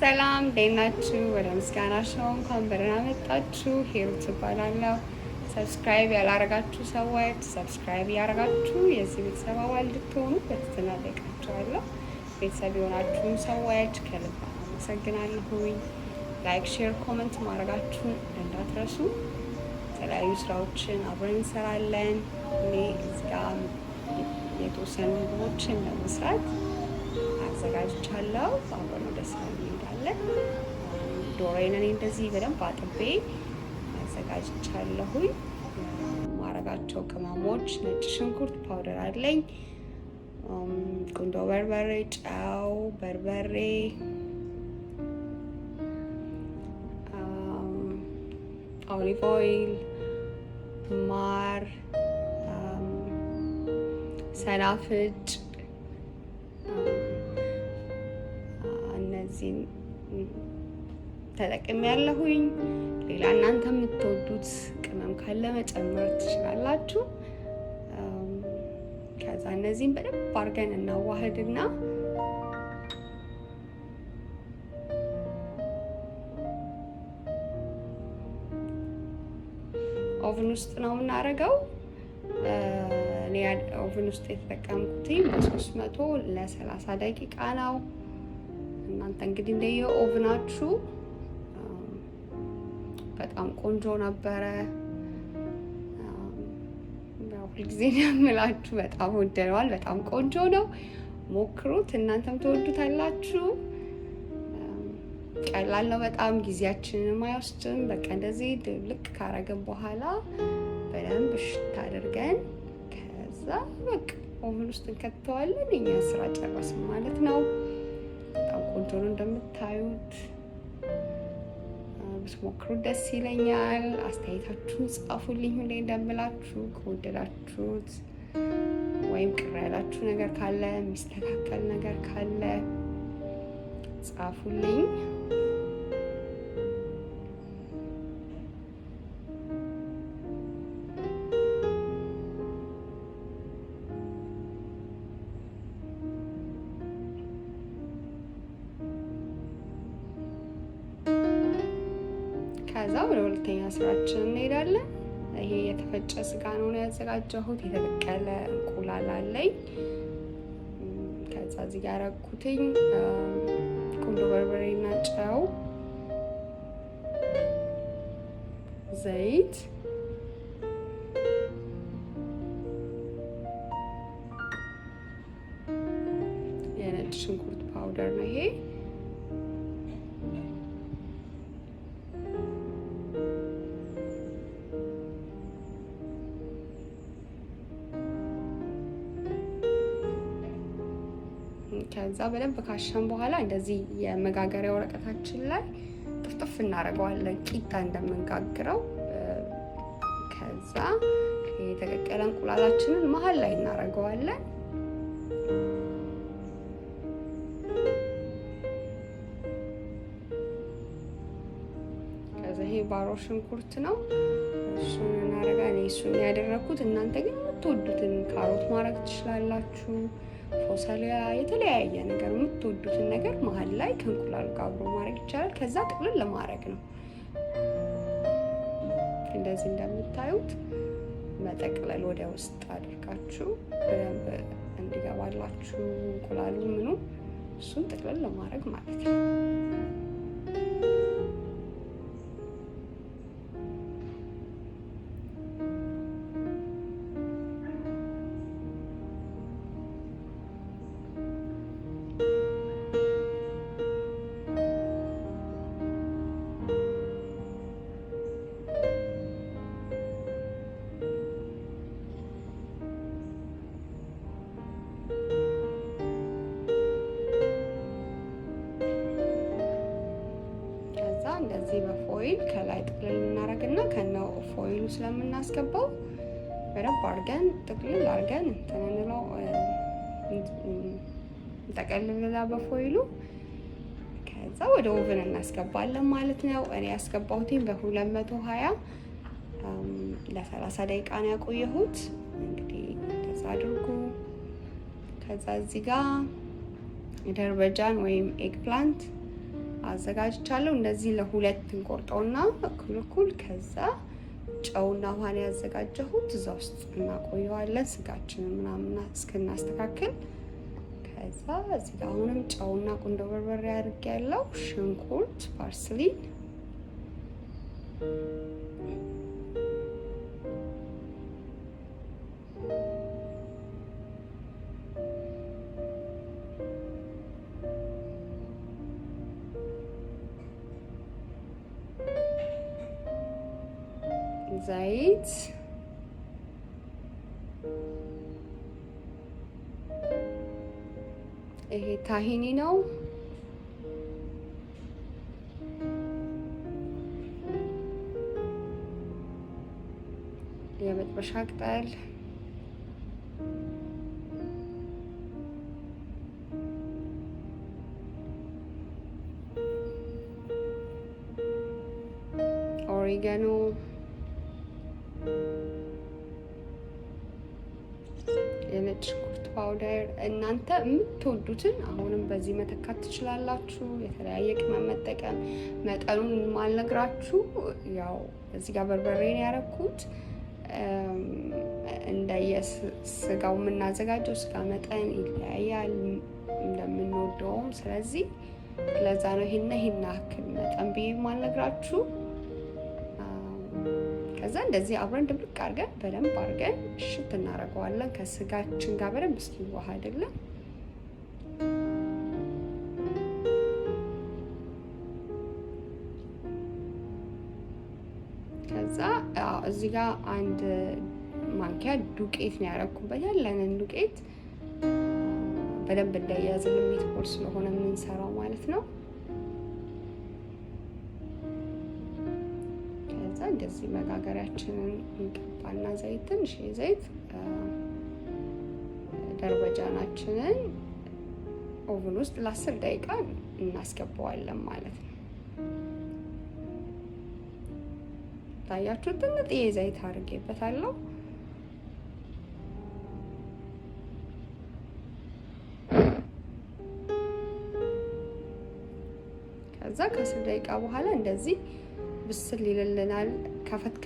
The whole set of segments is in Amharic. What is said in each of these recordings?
ሰላም እንዴት ናችሁ? ወደ ምስጋና ሾው እንኳን በደህና መጣችሁ። ሄሩት እባላለሁ። ሰብስክራይብ ያላረጋችሁ ሰዎች ሰብስክራይብ ያረጋችሁ የዚህ ቤተሰብ አባል እንድትሆኑ በትህትና እጠይቃችኋለሁ። ቤተሰብ የሆናችሁም ሰዎች ከልብ አመሰግናለሁኝ። ላይክ፣ ሼር፣ ኮመንት ማድረጋችሁን እንዳትረሱ። የተለያዩ ስራዎችን አብረን እንሰራለን። እኔ እዚህ ጋር የተወሰኑ ምግቦችን ለመስራት አዘጋጅቻለሁ። አብረን ወደ ስራ እንሄዳለን። ዶሮዬን እኔ እንደዚህ በደንብ አጥቤ አዘጋጅቻለሁኝ። ማረጋቸው ቅመሞች ነጭ ሽንኩርት ፓውደር አለኝ፣ ቁንዶ በርበሬ፣ ጨው፣ በርበሬ፣ ኦሊቭ ኦይል፣ ማር፣ ሰናፍጭ እነዚህን ተጠቅሜ ያለሁኝ። ሌላ እናንተ የምትወዱት ቅመም ካለ መጨመር ትችላላችሁ። ከዛ እነዚህን በደንብ አድርገን እናዋህድና ኦቭን ውስጥ ነው የምናደርገው። እኔ ኦቭን ውስጥ የተጠቀምኩት በ300 ለ30 ደቂቃ ነው። እናንተ እንግዲህ እንደየ ኦቭናችሁ በጣም ቆንጆ ነበረ። ሁልጊዜ የምላችሁ በጣም ወደነዋል። በጣም ቆንጆ ነው፣ ሞክሩት። እናንተም ትወዱታላችሁ። ቀላል ነው በጣም ጊዜያችንን አይወስድም። በቃ እንደዚህ ድብልቅ ካረገን በኋላ በደንብ እሽት አድርገን ከዛ በቃ ኦቭን ውስጥ እንከተዋለን። እኛ ስራ ጨረስን ማለት ነው። በጣም ቆንጆ ነው እንደምታዩት። ብትሞክሩት ደስ ይለኛል። አስተያየታችሁን ጻፉልኝ። ሁሌ እንደምላችሁ ከወደዳችሁት ወይም ቅር ያላችሁ ነገር ካለ የሚስተካከል ነገር ካለ ጻፉልኝ። ከዛ ወደ ሁለተኛ ስራችን እንሄዳለን። ይሄ የተፈጨ ስጋ ነው ያዘጋጀሁት። የተበቀለ እንቁላል አለኝ። ከዛ እዚህ ጋር ያደረኩትኝ ቁንዶ በርበሬና ጨው፣ ዘይት፣ የነጭ ሽንኩርት ፓውደር ነው ይሄ። ከዛ በደንብ ካሸን በኋላ እንደዚህ የመጋገሪያ ወረቀታችን ላይ ጥፍጥፍ እናደርገዋለን ቂጣ እንደምንጋግረው። ከዛ የተቀቀለ እንቁላላችንን መሀል ላይ እናደርገዋለን። ከዛ ይሄ ባሮ ሽንኩርት ነው፣ እሱን እናደርጋለን። እሱን ያደረኩት። እናንተ ግን የምትወዱትን ካሮት ማድረግ ትችላላችሁ፣ ፎሰሊያ፣ የተለያየ ነገር የምትወዱትን ነገር መሀል ላይ ከእንቁላል ጋር አብሮ ማድረግ ይቻላል። ከዛ ጥቅልል ለማድረግ ነው። እንደዚህ እንደምታዩት መጠቅለል ወደ ውስጥ አድርጋችሁ በደንብ እንዲገባላችሁ እንቁላሉ ምኑ እሱን ጥቅልል ለማድረግ ማለት ነው። እንደዚህ በፎይል ከላይ ጥቅልል እናደርግና ከነ ፎይሉ ስለምናስገባው በደንብ አድርገን ጥቅልል አድርገን እንተነንለው እንጠቀልልላ በፎይሉ። ከዛ ወደ ኦቨን እናስገባለን ማለት ነው። እኔ ያስገባሁትኝ በ220 ለ30 ደቂቃ ነው ያቆየሁት። እንግዲህ እንደዛ አድርጉ። ከዛ እዚህ ጋር ደርበጃን ወይም ኤግ ፕላንት አዘጋጅቻለሁ። እንደዚህ ለሁለት እንቆርጠውና እኩል ከዛ ጨውና ውሃን ያዘጋጀሁት እዛ ውስጥ እናቆየዋለን ስጋችንን ምናምን እስክናስተካክል። ከዛ እዚህ ጋር አሁንም ጨውና ቁንዶ በርበሬ አድርጌያለሁ። ሽንኩርት፣ ፓርስሊ፣ ዘይት፣ ይሄ ታሂኒ ነው። የመጥበሻ ቅጠል፣ ኦሪጋኖ፣ የነጭ ሽንኩርት ፓውደር እናንተ የምትወዱትን አሁንም በዚህ መተካት ትችላላችሁ። የተለያየ ቅመም መጠቀም መጠኑን ማልነግራችሁ። ያው እዚህ ጋር በርበሬ ነው ያደረኩት። እንደየስጋው የምናዘጋጀው ስጋ መጠን ይለያያል እንደምንወደውም። ስለዚህ ለዛ ነው ይሄን ያክል መጠን ብዬ ማልነግራችሁ። ከዛ እንደዚህ አብረን ድብልቅ አድርገን በደንብ አድርገን እሽት እናደርገዋለን ከስጋችን ጋር በደንብ እስኪዋሃድልን። ከዛ እዚህ ጋር አንድ ማንኪያ ዱቄት ነው ያደረኩበት። ያለንን ዱቄት በደንብ እንዳያዝልን ሚትቦል ስለሆነ የምንሰራው ማለት ነው። እንደዚህ መጋገሪያችንን እንቀባና ዘይት፣ ትንሽ ዘይት ደርበጃናችንን ኦቨን ውስጥ ለ10 ደቂቃ እናስገባዋለን ማለት ነው። ታያችሁ ትንጥዬ ዘይት አድርጌበታለሁ። ከዛ ከ10 ደቂቃ በኋላ እንደዚህ ብስል ይልልናል። ከፈት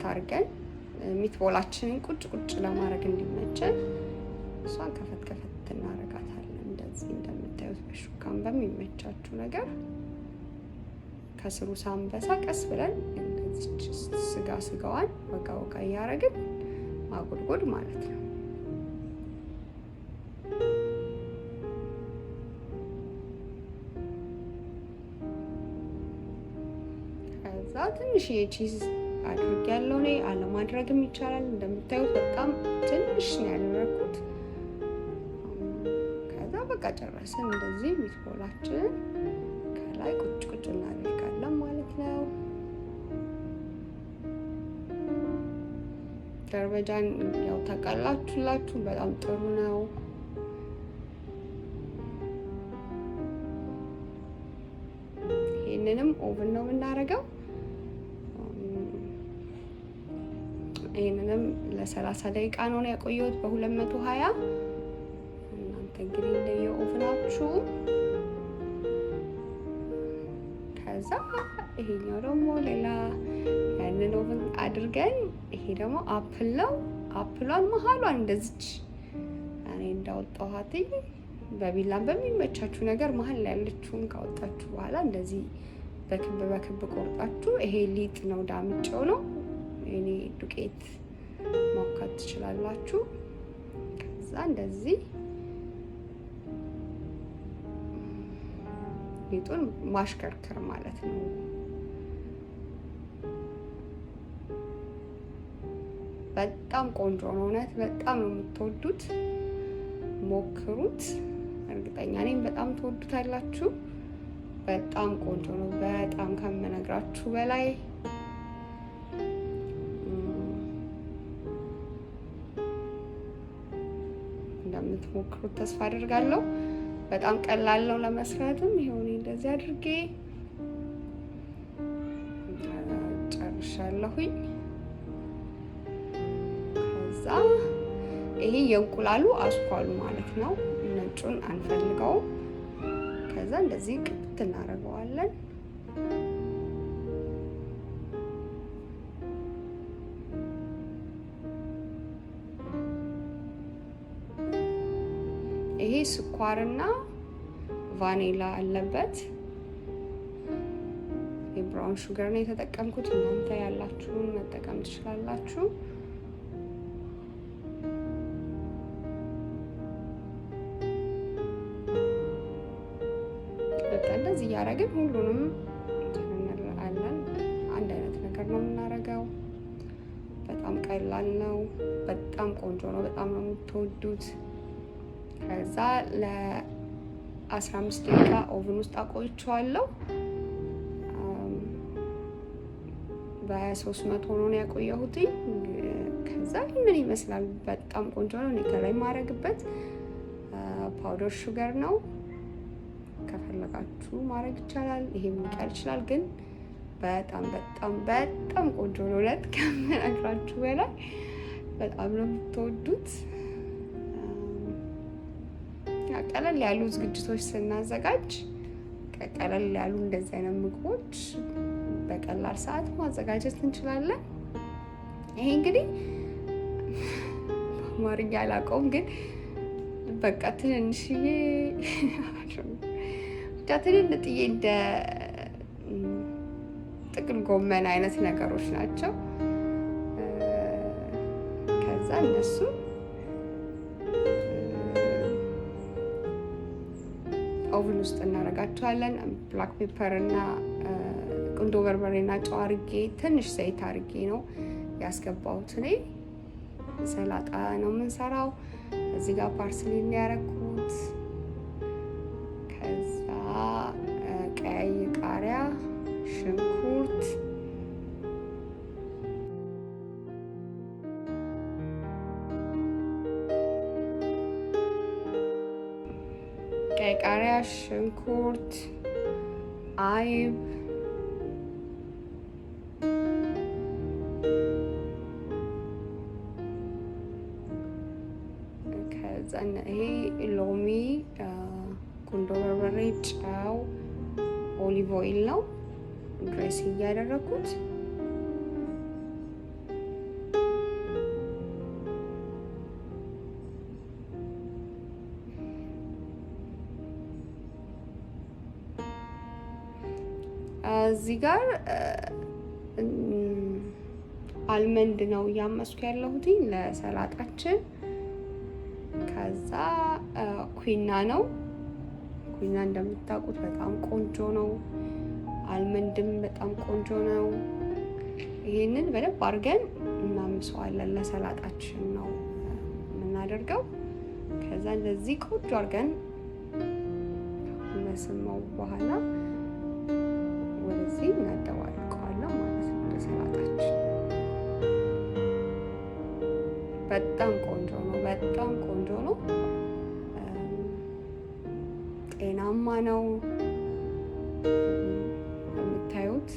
አድርገን ሚትቦላችንን ቁጭ ለማድረግ እንዲመቸን እሷን ከፈት እናደርጋታለን። እንደዚህ እንደምታዩት በሹካም በሚመቻችሁ ነገር ከስሩ ሳንበሳ ቀስ ብለን እንደዚህ ስጋዋን ወጋ እያደረግን ማጎድጎድ ማለት ነው። ትንሽ የቺዝ አድርጌያለሁ እኔ። አለማድረግም ይቻላል። እንደምታዩት በጣም ትንሽ ነው ያደረኩት። ከዛ በቃ ጨረስን። እንደዚህ ሚትቦላችንን ከላይ ቁጭ እናደርጋለን ማለት ነው። ደርበጃን ያው ታውቃላችሁ በጣም ጥሩ ነው። ይሄንንም ኦቨን ነው የምናደርገው። ይሄንንም ለ30 ደቂቃ ነው ያቆየሁት በ220። እናንተ እንግዲህ እንደየኦቨናችሁ። ከዛ ይሄኛው ደግሞ ሌላ ያንን ኦቨን አድርገን፣ ይሄ ደግሞ አፕል ነው። አፕሏን መሀሏን እንደዚች እኔ እንዳወጣኋት በቢላም በሚመቻችሁ ነገር መሀል ላይ ያለችውን ካወጣችሁ በኋላ እንደዚህ በክብ ቆርጣችሁ፣ ይሄ ሊጥ ነው ዳምጬው ነው እኔ ዱቄት ማውካት ትችላላችሁ። ከዛ እንደዚህ ሊጡን ማሽከርከር ማለት ነው። በጣም ቆንጆ ነው። እውነት በጣም ነው የምትወዱት። ሞክሩት። እርግጠኛ ነኝ በጣም ትወዱታላችሁ። በጣም ቆንጆ ነው። በጣም ከምነግራችሁ በላይ እንደምትሞክሩት ተስፋ አድርጋለሁ። በጣም ቀላል ነው ለመስራትም። ይሄው እንደዚህ አድርጌ ጨርሻለሁኝ። ከዛ ይሄ የእንቁላሉ አስኳሉ ማለት ነው። ነጩን አንፈልገውም። ከዛ እንደዚህ ክት እናደርገዋለን። ይሄ ስኳርና ቫኒላ አለበት። የብራውን ሹገር ነው የተጠቀምኩት። እናንተ ያላችሁን መጠቀም ትችላላችሁ። እንደዚህ እያደረግን ሁሉንም እንላለን። አንድ አይነት ነገር ነው የምናደርገው። በጣም ቀላል ነው። በጣም ቆንጆ ነው። በጣም ነው የምትወዱት። ከዛ ለ15 ደቂቃ ኦቭን ውስጥ አቆይቼዋለሁ። በ300 ነው ያቆየሁት። ከዛ ምን ይመስላል? በጣም ቆንጆ ነው። እኔ ከላይ ማድረግበት ፓውደር ሹገር ነው። ከፈለጋችሁ ማድረግ ይቻላል። ይሄም ሊቀር ይችላል፣ ግን በጣም በጣም በጣም ቆንጆ ነው። እውነት ከምነግራችሁ በላይ በጣም ነው የምትወዱት። ቀለል ያሉ ዝግጅቶች ስናዘጋጅ ቀለል ያሉ እንደዚህ አይነት ምግቦች በቀላል ሰዓት ማዘጋጀት እንችላለን። ይሄ እንግዲህ በአማርኛ አላውቀውም፣ ግን በቃ ትንንሽዬ ብቻ ትንንጥዬ እንደ ጥቅል ጎመን አይነት ነገሮች ናቸው። ከዛ እነሱ ኦቭን ውስጥ እናደርጋቸዋለን። ብላክ ፔፐር እና ቁንዶ በርበሬና ጨው አድርጌ ትንሽ ዘይት አድርጌ ነው ያስገባሁት። እኔ ሰላጣ ነው የምንሰራው። እዚህ ጋር ፓርስሊ ነው ያደረኩት። ከዛ ቀይ ቃሪያ፣ ሽንኩርት፣ ቀይ ቃሪያ፣ ሽንኩርት፣ አይብ፣ ከዛ ይሄ ሎሚ፣ ቁንዶ በርበሬ፣ ጨው፣ ኦሊቭ ኦይል ነው ድሬስ እያደረኩት። እዚህ ጋር አልመንድ ነው እያመስኩ ያለሁት ለሰላጣችን። ከዛ ኩዊና ነው። ኩዊና እንደምታውቁት በጣም ቆንጆ ነው። አልመንድም በጣም ቆንጆ ነው። ይሄንን በደንብ አድርገን እናምሰዋለን። ለሰላጣችን ነው የምናደርገው። ከዛ እንደዚህ ቆንጆ አድርገን ከመስመው በኋላ ወደዚህ እናደባልቀዋለን ማለት ነው። ለሰላጣችን በጣም ቆንጆ ነው። በጣም ቆንጆ ነው። ጤናማ ነው የምታዩት።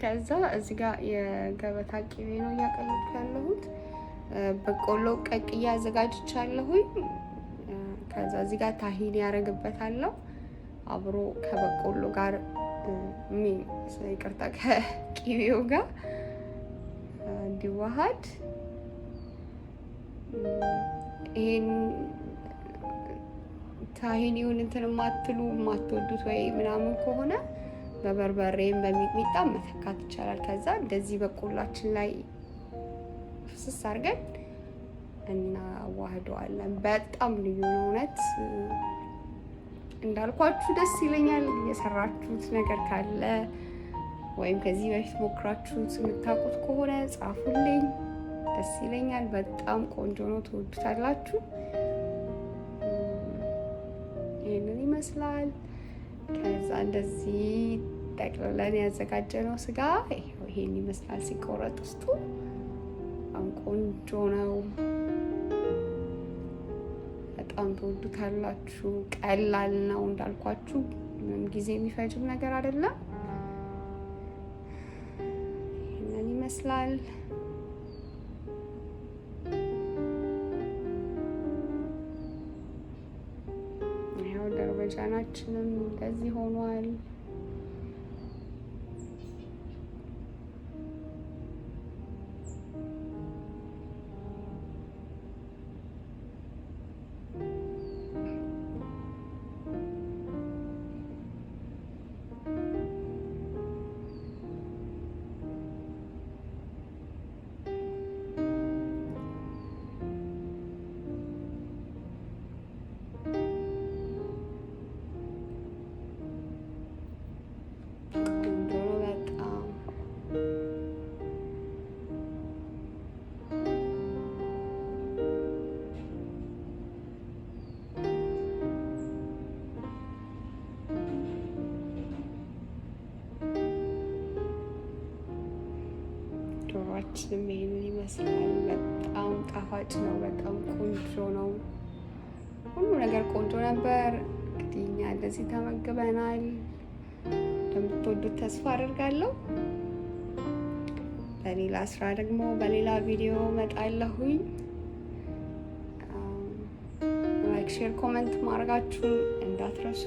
ከዛ እዚህ ጋር የገበታ ቅቤ ነው እያቀለጥኩ ያለሁት። በቆሎ ቀቅዬ አዘጋጅቻለሁኝ። ከዛ እዚህ ጋር ታሂኒ ያደርግበታለሁ አብሮ ከበቆሎ ጋር ይቅርታ ከቅቤው ጋር እንዲዋሃድ። ይሄን ታሂኒውን እንትን የማትወዱት ወይ ምናምን ከሆነ በበርበሬም በሚጥሚጣ መተካት ይቻላል። ከዛ እንደዚህ በቆላችን ላይ ፍስስ አድርገን እናዋህደዋለን። በጣም ልዩ ነው እውነት። እንዳልኳችሁ ደስ ይለኛል። የሰራችሁት ነገር ካለ ወይም ከዚህ በፊት ሞክራችሁት የምታውቁት ከሆነ ጻፉልኝ፣ ደስ ይለኛል። በጣም ቆንጆ ነው፣ ትወዱታላችሁ። ይህንን ይመስላል። ከዛ እንደዚህ ጠቅልለን ያዘጋጀነው ስጋ ይሄን ይመስላል። ሲቆረጥ ውስጡ በጣም ቆንጆ ነው። በጣም ትወዱታላችሁ። ቀላል ነው እንዳልኳችሁ፣ ምንም ጊዜ የሚፈጅም ነገር አይደለም። ይሄንን ይመስላል። ይሄው ደርበጃናችንም እንደዚህ ሆኗል። ዶሯችንም ይሄንን ይመስላል። በጣም ጣፋጭ ነው። በጣም ቆንጆ ነው። ሁሉ ነገር ቆንጆ ነበር። እንግዲህ እኛ እንደዚህ ተመግበናል። እንደምትወዱት ተስፋ አደርጋለሁ። በሌላ ስራ ደግሞ በሌላ ቪዲዮ እመጣለሁኝ። ላይክ፣ ሼር፣ ኮመንት ማድረጋችሁን እንዳትረሱ።